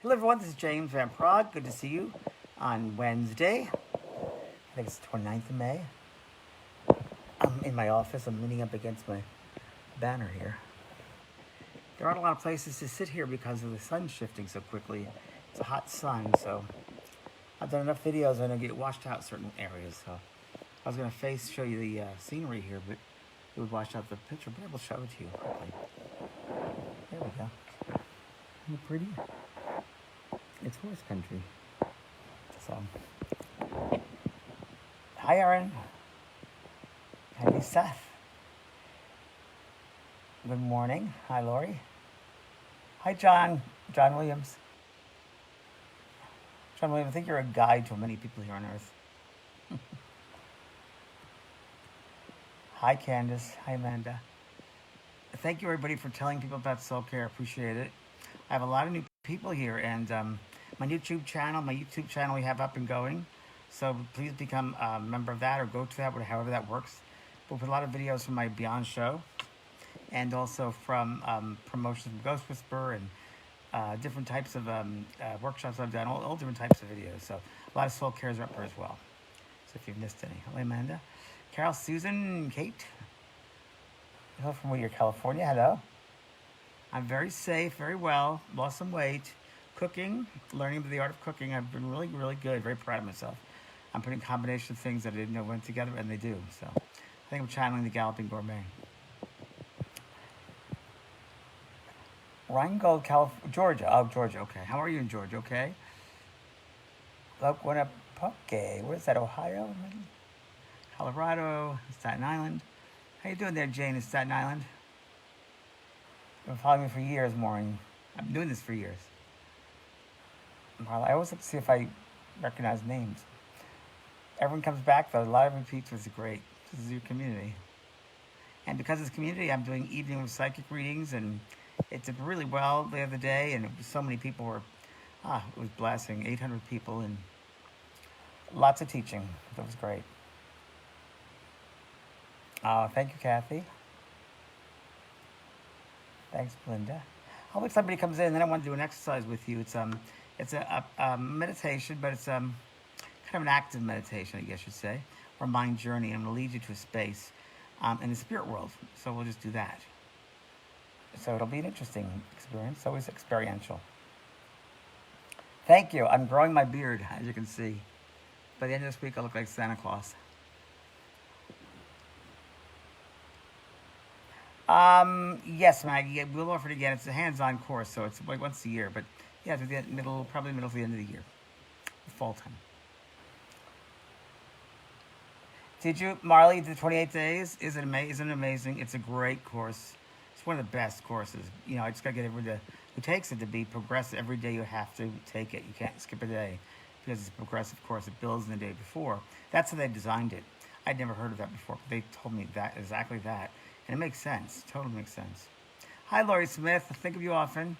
Hello everyone, this is James Van Prague. Good to see you on Wednesday. I think it's the 29th of May. I'm in my office. I'm leaning up against my banner here. There aren't a lot of places to sit here because of the sun shifting so quickly. It's a hot sun, so I've done enough videos. I'm going to get washed out certain areas. So I was going to show you the scenery here, but it would wash out the picture. But I will show it to you quickly. There we go. Isn't it pretty? It's horse country. So, hi Aaron. Hi Seth. Good morning. Hi Lori. Hi John. John Williams. John Williams, I think you're a guide to many people here on earth. Hi Candace. Hi Amanda. Thank you everybody for telling people about SOULCare. Appreciate it. I have a lot of new people here, and my YouTube channel we have up and going. So please become a member of that or go to that, however that works. We'll put a lot of videos from my Beyond show and also from promotions from Ghost Whisperer and different types of workshops I've done, all different types of videos. So a lot of SOULCares are up there as well. So if you've missed any. Hello, Amanda. Carol, Susan, Kate. Hello from Whittier, California. Hello. I'm very safe, very well, lost some weight, cooking, learning the art of cooking. I've been really, really good, very proud of myself. I'm putting a combination of things that I didn't know went together, and they do. So I think I'm channeling the Galloping Gourmet. Rheingold, Georgia. Oh, Georgia, okay. How are you in Georgia, okay? Loquanapoke, where's that, Ohio? Colorado, Staten Island. How you doing there, Jane, in Staten Island? You've been following me for years, Maureen. I've been doing this for years. I always have to see if I recognize names. Everyone comes back, though. A lot of repeats, which is great. This is your community. And because it's community, I'm doing evening with psychic readings, and it did really well the other day, and so many people were, it was blessing. 800 people, and lots of teaching. That was great. Thank you, Kathy. Thanks, Belinda. I'll wait somebody comes in, and then I want to do an exercise with you. It's a meditation, but it's kind of an active meditation, I guess you'd say, or mind journey. I'm going to lead you to a space in the spirit world. So we'll just do that. So it'll be an interesting experience. Always experiential. Thank you. I'm growing my beard, as you can see. By the end of this week, I'll look like Santa Claus. Yes, Maggie, we'll offer it again. It's a hands-on course, so it's like once a year. But yeah, probably middle to the end of the year, fall time. Did you, Marley, the 28 days? Isn't it amazing? It's a great course. It's one of the best courses. You know, I just got to get everyone who takes it to be progressive. Every day you have to take it. You can't skip a day because it's a progressive course. It builds in the day before. That's how they designed it. I'd never heard of that before, but they told me that exactly that. And it makes sense. Totally makes sense. Hi, Laurie Smith. I think of you often.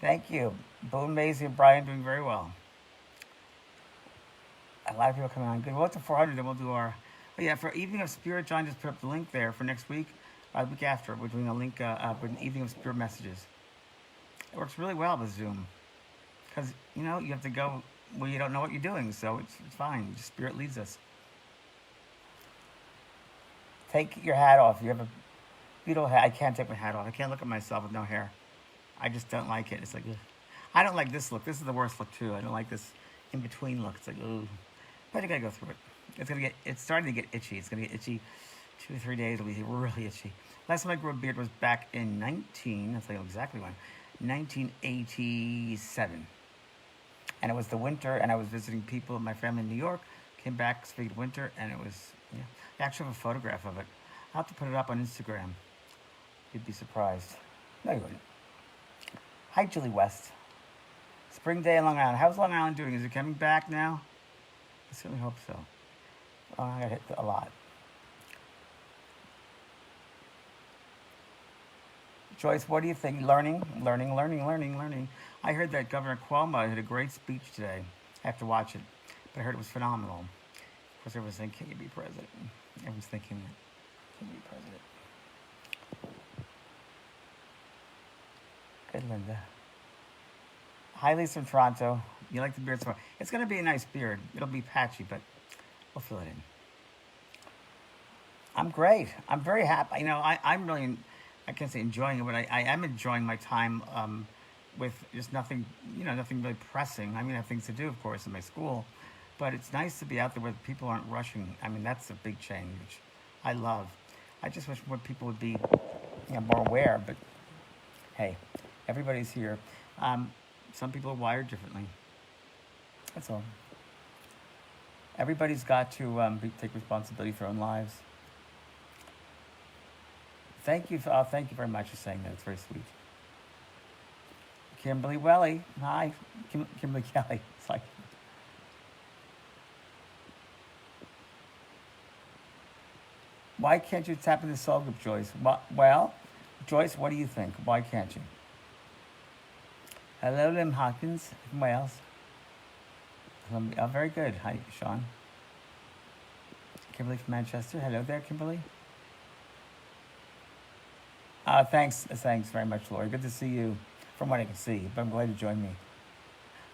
Thank you. Boone, Maisie, and Brian doing very well. A lot of people coming on. Good. We'll get to 400, then we'll do our... Oh, yeah, for Evening of Spirit, John just put up the link there for next week. The week after, we're doing a link with an Evening of Spirit messages. It works really well with Zoom. Because, you know, you have to go where you don't know what you're doing, so it's fine. Just Spirit leads us. Take your hat off. You have a beautiful hat. I can't take my hat off. I can't look at myself with no hair. I just don't like it. It's like, ugh. I don't like this look. This is the worst look, too. I don't like this in-between look. It's like, ugh. But you gotta go through it. It's starting to get itchy. It's gonna get itchy 2 or 3 days. It'll be really itchy. Last time I grew a beard was back in I'll tell you exactly when, 1987. And it was the winter, and I was visiting people, my family in New York, came back, speaking winter, and it was, yeah. I actually have a photograph of it. I'll have to put it up on Instagram. You'd be surprised. No, you wouldn't. Hi, Julie West. Spring day in Long Island. How's Long Island doing? Is it coming back now? I certainly hope so. Oh, I got hit a lot. Joyce, what do you think? Learning. I heard that Governor Cuomo had a great speech today. I have to watch it. But I heard it was phenomenal. Of course, everyone's saying, can you be president? Everyone's thinking that. Can you be president? Good, Linda. Hi, Lisa from Toronto. You like the beard so far? It's going to be a nice beard. It'll be patchy, but we'll fill it in. I'm great. I'm very happy. I'm really, I can't say enjoying it, but I am enjoying my time with just nothing, nothing really pressing. I mean, I have things to do, of course, in my school, but it's nice to be out there where people aren't rushing. I mean, that's a big change, which I love. I just wish more people would be, more aware, but hey, everybody's here. Some people are wired differently. That's all. Everybody's got to take responsibility for their own lives. Thank you very much for saying that. It's very sweet. Kimberly Welly, hi, Kimberly Kelly. It's like, why can't you tap into Soul Group, Joyce? Well, Joyce, what do you think? Why can't you? Hello, Lim Hawkins from Wales. Oh, very good. Hi, Sean. Kimberly from Manchester. Hello there, Kimberly. Thanks very much, Lori. Good to see you, from what I can see. But I'm glad you joined me.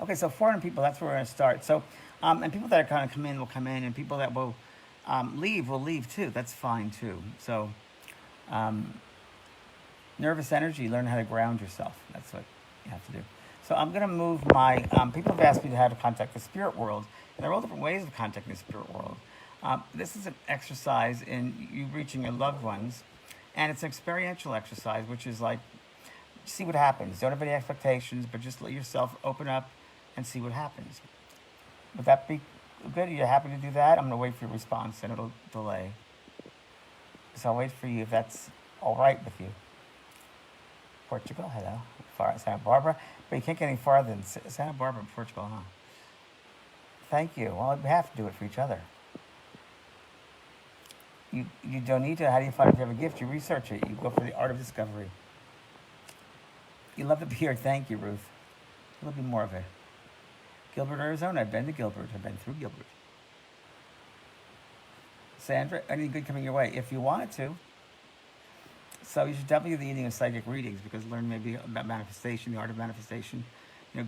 Okay, so 400 people. That's where we're going to start. So, and people that are kind of come in will come in, and people that will leave will leave too. That's fine too. So, nervous energy. Learn how to ground yourself. That's what you have to do. So I'm going to move my. People have asked me how to contact the spirit world, and there are all different ways of contacting the spirit world. This is an exercise in you reaching your loved ones. And it's an experiential exercise, which is like, see what happens. Don't have any expectations, but just let yourself open up and see what happens. Would that be good? Are you happy to do that? I'm going to wait for your response, and it'll delay. So I'll wait for you if that's all right with you. Portugal, hello. Santa Barbara. But you can't get any farther than Santa Barbara, Portugal, huh? Thank you. Well, we have to do it for each other. You don't need to. How do you find if you have a gift? You research it. You go for the art of discovery. You love the beard. Thank you, Ruth. A little bit more of it. Gilbert, Arizona. I've been to Gilbert. I've been through Gilbert. Sandra, anything good coming your way? If you wanted to. So you should definitely do the eating of psychic readings because learn maybe about manifestation, the art of manifestation.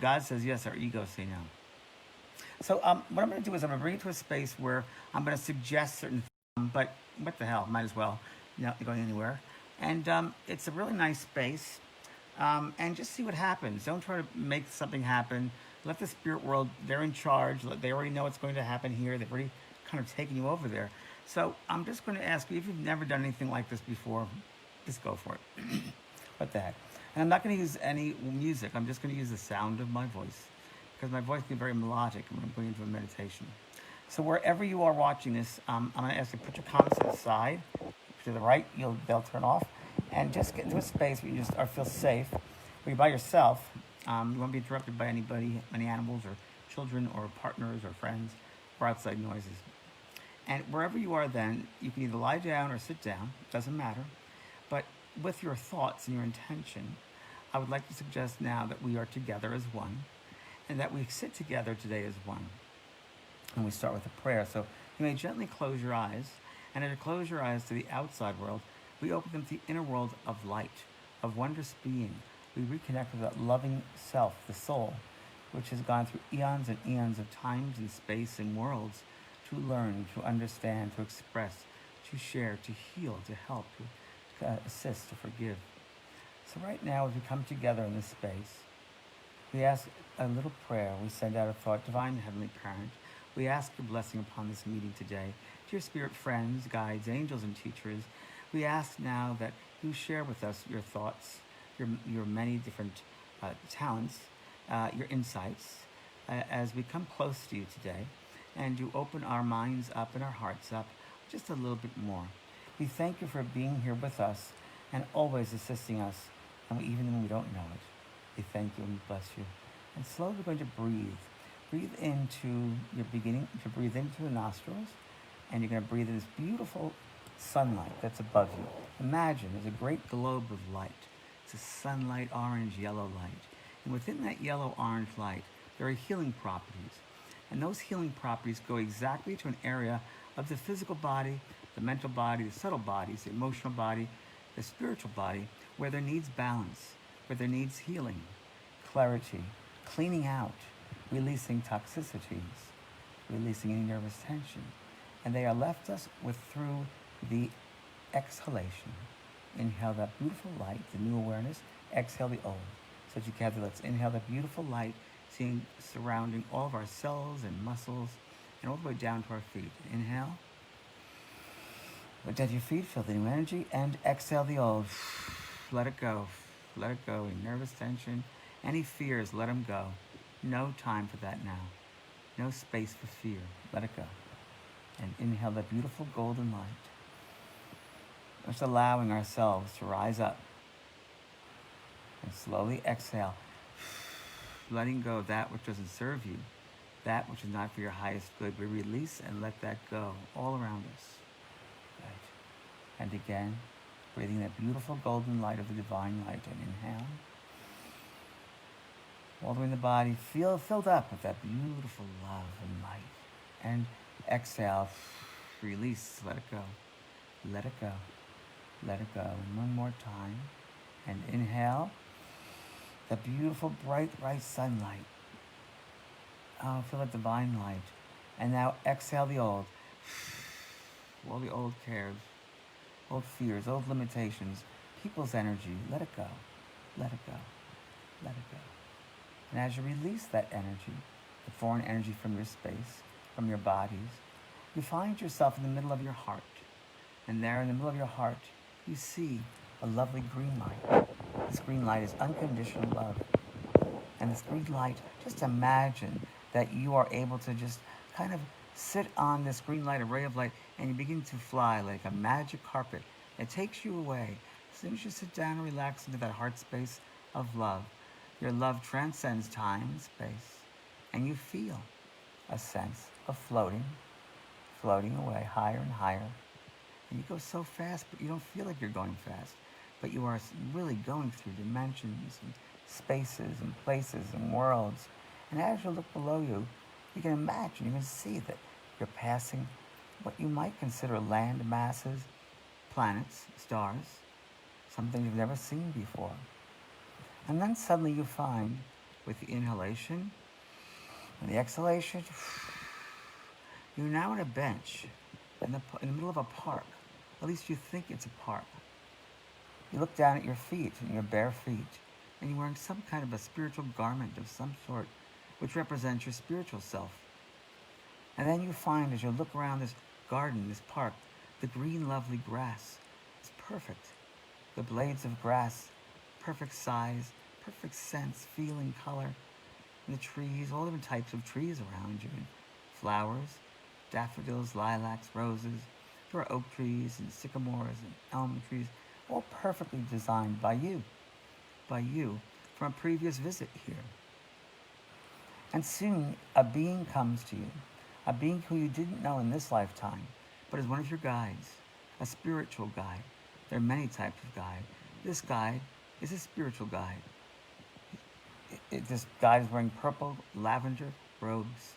God says yes, our egos say no. So what I'm going to do is I'm going to bring it to a space where I'm going to suggest certain things, but what the hell, might as well, not going anywhere. And it's a really nice space, and just see what happens. Don't try to make something happen. Let the spirit world, they're in charge. They already know what's going to happen here. They've already kind of taken you over there. So I'm just going to ask you, if you've never done anything like this before, just go for it. What the heck? And I'm not going to use any music. I'm just going to use the sound of my voice, because my voice can be very melodic when I'm going into a meditation. So wherever you are watching this, I'm going to ask you to put your comments to the side. To the right, they'll turn off. And just get into a space where you just feel safe, where you're by yourself. You won't be interrupted by anybody, any animals or children or partners or friends or outside noises. And wherever you are then, you can either lie down or sit down. Doesn't matter. But with your thoughts and your intention, I would like to suggest now that we are together as one, and that we sit together today as one. And we start with a prayer. So you may gently close your eyes, and as you close your eyes to the outside world, we open them to the inner world of light, of wondrous being. We reconnect with that loving self, the soul, which has gone through eons and eons of times and space and worlds to learn, to understand, to express, to share, to heal, to help, to assist, to forgive. So right now, as we come together in this space, we ask a little prayer. We send out a thought. Divine Heavenly Parent, we ask your blessing upon this meeting today. Dear spirit friends, guides, angels, and teachers, we ask now that you share with us your thoughts, your many different talents, your insights, as we come close to you today, and you open our minds up and our hearts up just a little bit more. We thank you for being here with us and always assisting us, and even when we don't know it. We thank you and we bless you. And slowly we're going to breathe. Breathe into, you're beginning to breathe into the nostrils, and you're going to breathe in this beautiful sunlight that's above you. Imagine there's a great globe of light. It's a sunlight, orange, yellow light. And within that yellow, orange light, there are healing properties. And those healing properties go exactly to an area of the physical body, the mental body, the subtle bodies, the emotional body, the spiritual body, where there needs balance, where there needs healing, clarity, cleaning out, releasing toxicities, releasing any nervous tension. And they are left us with through the exhalation. Inhale that beautiful light, the new awareness. Exhale the old. So together, let's inhale that beautiful light, seeing surrounding all of our cells and muscles, and all the way down to our feet. Inhale. Look at your feet, feel the new energy, and exhale the old. Let it go. Let it go. Any nervous tension, any fears, let them go. No time for that now. No space for fear. Let it go. And inhale that beautiful golden light. Just allowing ourselves to rise up. And slowly exhale. Letting go of that which doesn't serve you. That which is not for your highest good. We release and let that go all around us. Right. And again, breathing that beautiful golden light of the divine light. And inhale. All the way in the body, feel filled up with that beautiful love and light. And exhale, release, let it go. Let it go. Let it go. And one more time. And inhale. The beautiful, bright sunlight. Oh, feel the divine light. And now exhale the old. All the old cares, old fears, old limitations, people's energy. Let it go. Let it go. Let it go. And as you release that energy, the foreign energy from your space, from your bodies, you find yourself in the middle of your heart. And there in the middle of your heart, you see a lovely green light. This green light is unconditional love. And this green light, just imagine that you are able to just kind of sit on this green light, a ray of light, and you begin to fly like a magic carpet. It takes you away. As soon as you sit down and relax into that heart space of love, your love transcends time and space, and you feel a sense of floating away higher and higher. And you go so fast, but you don't feel like you're going fast. But you are really going through dimensions and spaces and places and worlds. And as you look below you, you can imagine, you can see that you're passing what you might consider land masses, planets, stars, something you've never seen before. And then suddenly you find, with the inhalation and the exhalation, you're now on a bench in the middle of a park. At least you think it's a park. You look down at your feet, and your bare feet, and you're wearing some kind of a spiritual garment of some sort, which represents your spiritual self. And then you find, as you look around this garden, this park, the green, lovely grass is perfect. The blades of grass, perfect size, perfect sense, feeling, color. And the trees, all different types of trees around you, and flowers, daffodils, lilacs, roses. There are oak trees and sycamores and elm trees, all perfectly designed by you from a previous visit here. And soon a being comes to you, a being who you didn't know in this lifetime, but is one of your guides, a spiritual guide. There are many types of guide. This guide is a spiritual guide. This guide is wearing purple lavender robes,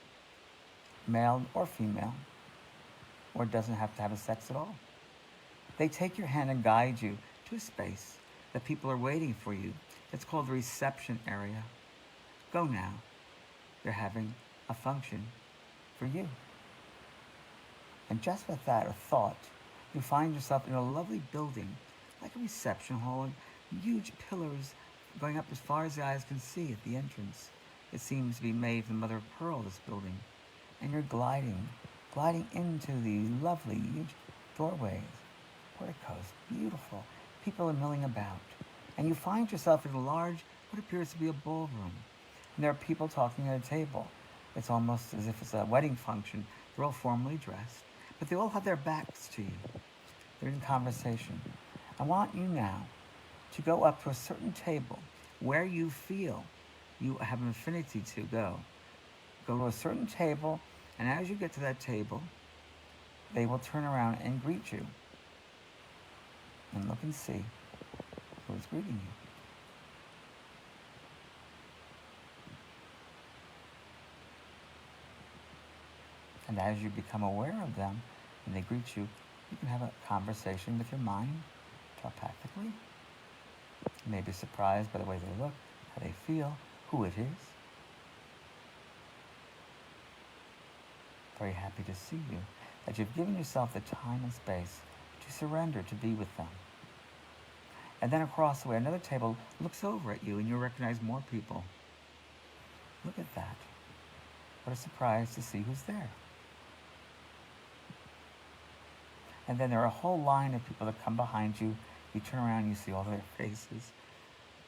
male or female, or doesn't have to have a sex at all. They take your hand and guide you to a space that people are waiting for you. It's called the reception area. Go now. They're having a function for you. And just with that, a thought, you find yourself in a lovely building, like a reception hall, huge pillars going up as far as the eyes can see at the entrance. It seems to be made from mother of pearl, this building. And you're gliding into the lovely, huge doorways, porticos, beautiful. People are milling about. And you find yourself in a large, what appears to be a ballroom. And there are people talking at a table. It's almost as if it's a wedding function. They're all formally dressed, but they all have their backs to you. They're in conversation. I want you now to go up to a certain table where you feel you have an affinity to go. Go to a certain table, and as you get to that table, they will turn around and greet you. And look and see who is greeting you. And as you become aware of them, and they greet you, you can have a conversation with your mind, telepathically. You may be surprised by the way they look, how they feel, who it is. Very happy to see you, that you've given yourself the time and space to surrender to be with them. And then across the way, another table looks over at you and you recognize more people. Look at that. What a surprise to see who's there. And then there are a whole line of people that come behind you. You turn around, you see all their faces.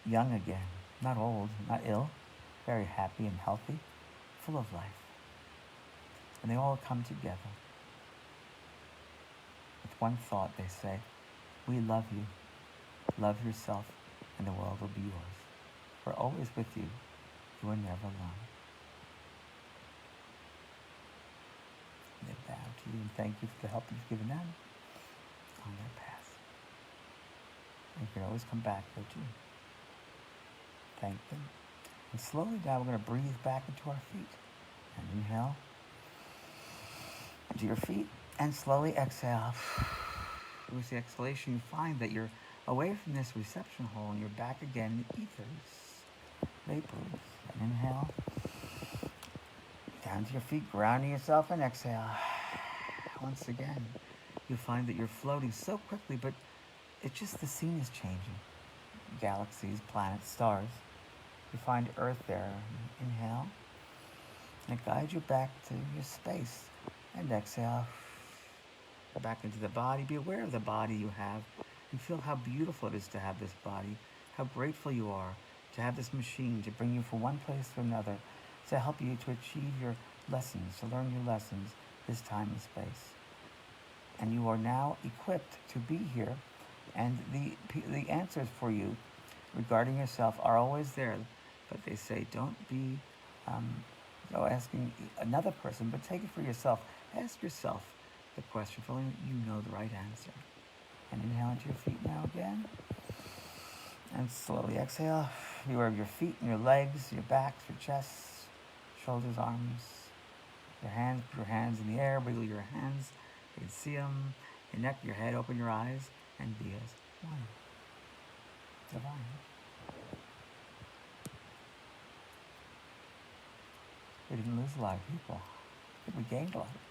Young again, not old, not ill, very happy and healthy, full of life. And they all come together. With one thought, they say, we love you. Love yourself, and the world will be yours. We're always with you. You are never alone. They bow to you and thank you for the help you've given them on their path. And you can always come back, don't you? Thank them. And slowly now we're going to breathe back into our feet. And inhale into your feet and slowly exhale. With the exhalation, you find that you're away from this reception hole and you're back again in the ethers, vapors. And inhale down to your feet, grounding yourself, and exhale. Once again, you find that you're floating so quickly, but it's just the scene is changing. Galaxies, planets, stars. You find Earth there. Inhale. And it guides you back to your space. And exhale. Back into the body. Be aware of the body you have. And feel how beautiful it is to have this body. How grateful you are to have this machine to bring you from one place to another. To help you to achieve your lessons. To learn your lessons this time and space. And you are now equipped to be here. And the answers for you regarding yourself are always there. But they say, don't be asking another person, but take it for yourself. Ask yourself the question, for only you know the right answer. And inhale into your feet now again. And slowly exhale. Be aware of your feet and your legs, your backs, your chests, shoulders, arms, your hands. Put your hands in the air. Wiggle your hands. You can see them. Your neck, your head. Open your eyes. And be as one. Divine. We didn't lose a lot of people. I think we gained a lot of people.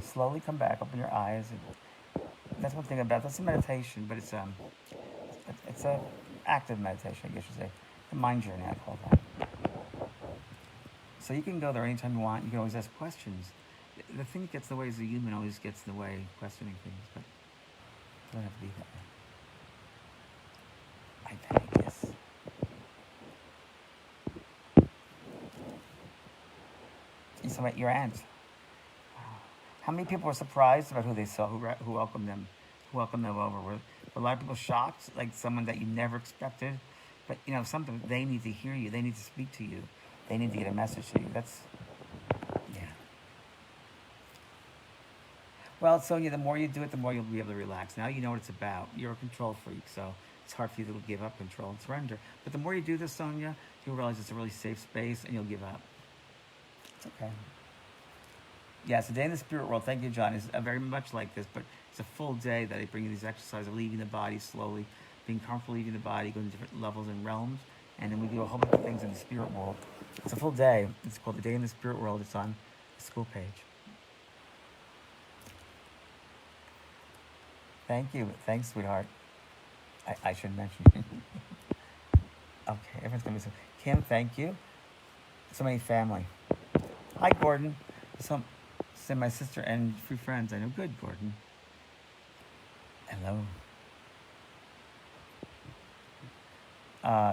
Slowly come back, open your eyes. And that's one thing about that's a meditation, but it's a active meditation, I guess you say. The mind journey, I call that. So you can go there anytime you want. You can always ask questions. The thing that gets in the way is the human always gets in the way, questioning things, but you don't have to be that way. I think, yes. So your aunt. Wow. How many people were surprised about who they saw, who welcomed them over? Were a lot of people shocked, like someone that you never expected? But something they need to hear you. They need to speak to you. They need to get a message to you. Yeah. Well, Sonia, the more you do it, the more you'll be able to relax. Now you know what it's about. You're a control freak, so it's hard for you to give up control and surrender. But the more you do this, Sonia, you'll realize it's a really safe space, and you'll give up. It's okay. Yeah, it's a day in the spirit world. Thank you, John. It's very much like this, but it's a full day that I bring you these exercises of leaving the body slowly, being comfortable leaving the body, going to different levels and realms, and then we do a whole bunch of things in the spirit world. It's a full day. It's called the Day in the Spirit World. It's on the school page. Thank you. Thanks, sweetheart. I should mention you. Okay, everyone's going to be so... Kim, thank you. So many family. Hi, Gordon. So my sister and a few friends. I know. Good, Gordon. Hello.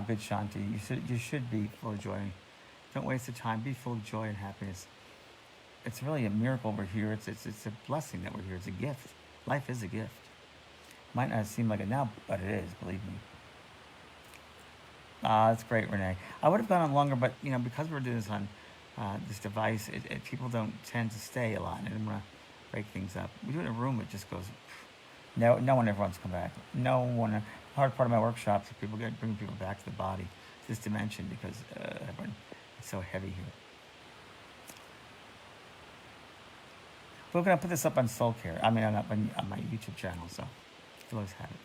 Good, Shanti. You should be full of joy. Don't waste the time. Be full of joy and happiness. It's really a miracle we're here. It's a blessing that we're here. It's a gift. Life is a gift. Might not seem like it now, but it is. Believe me. That's great, Renee. I would have gone on longer, but because we're doing this on this device, people don't tend to stay a lot. I didn't want to break things up. We do it in a room. It just goes. No one ever wants to come back. No one. The hard part of my workshops is bring people back to the body, this dimension, because it's so heavy here. We're going to put this up on SOULCare. I mean, on my YouTube channel, so you'll always have it.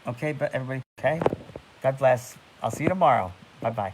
Okay, but everybody, okay? God bless. I'll see you tomorrow. Bye-bye.